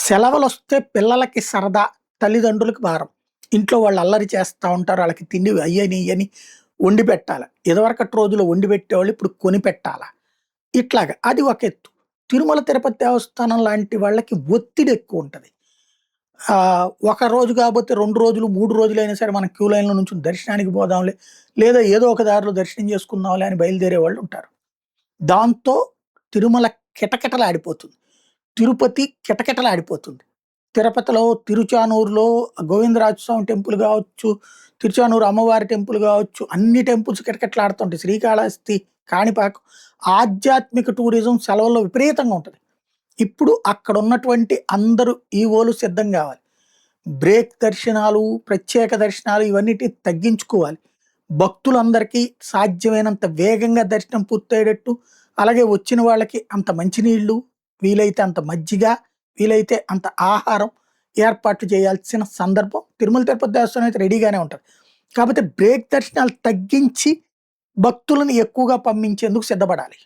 సెలవులొస్తే పిల్లలకి సరదా, తల్లిదండ్రులకి భారం. ఇంట్లో వాళ్ళు అల్లరి చేస్తా ఉంటారు. ఆళ్ళకి తిండి అయ్యని, ఇయ్యని వండి పెట్టాల. ఇదివరకటి రోజుల్లో వండి పెట్టేవాళ్ళు. ఇప్పుడు కొని పెట్టాల. ఇట్లాగా అది ఒక ఎత్తు. తిరుమల తిరుపతి దేవస్థానం లాంటి వాళ్ళకి ఒత్తిడి ఎక్కువుంటది. ఒక రోజు కాపోతే 2 రోజులు, 3 రోజులైనా సరే మనం క్యూ లైన్‌లో నుంచొని దర్శనానికి పోదాంలే, లేదా ఏదో ఒక దారిలో దర్శనం చేసుకుందాంలే అని బయలుదేరే వాళ్ళుంటారు. దాంతో తిరుమల కిటకిటలాడిపోతుంది. తిరుపతి కిటకిటలాడిపోతుంది. తిరుపతిలో, తిరుచానూరులో గోవిందరాజ స్వామి టెంపుల్ గావచ్చు, తిరుచానూరు అమ్మవారి టెంపుల్ గావచ్చు, అన్ని టెంపుల్స్ కిటకిటలాడుతుంటాయి. శ్రీకాళహస్తి, కాణిపాకం ఆధ్యాత్మిక టూరిజం సెలవుల్లో విపరీతంగా ఉంటది. ఇప్పుడు అక్కడున్నటువంటి అందరూ ఈవోలు సిద్ధం గావాలి. బ్రేక్ దర్శనాలు, ప్రత్యేక దర్శనాలు ఇవన్నిటిని తగ్గించుకోవాలి. భక్తులందరికీ సాధ్యమైనంత వేగంగా దర్శనం పూర్తయ్యేటట్టు, అలాగే వచ్చిన వాళ్ళకి అంత మంచినీళ్ళు, వీలైతే అంత మజ్జిగ, వీలైతే అంత ఆహారం ఏర్పాట్లు చేయాల్సిన సందర్భం. తిరుమల తిరుపతి దేవస్థానం అయితే రెడీగానే ఉంటది. కాపోతే బ్రేక్ దర్శనాలు తగ్గించి భక్తులను ఎక్కువగా పంపించేందుకు సిద్ధపడాలి.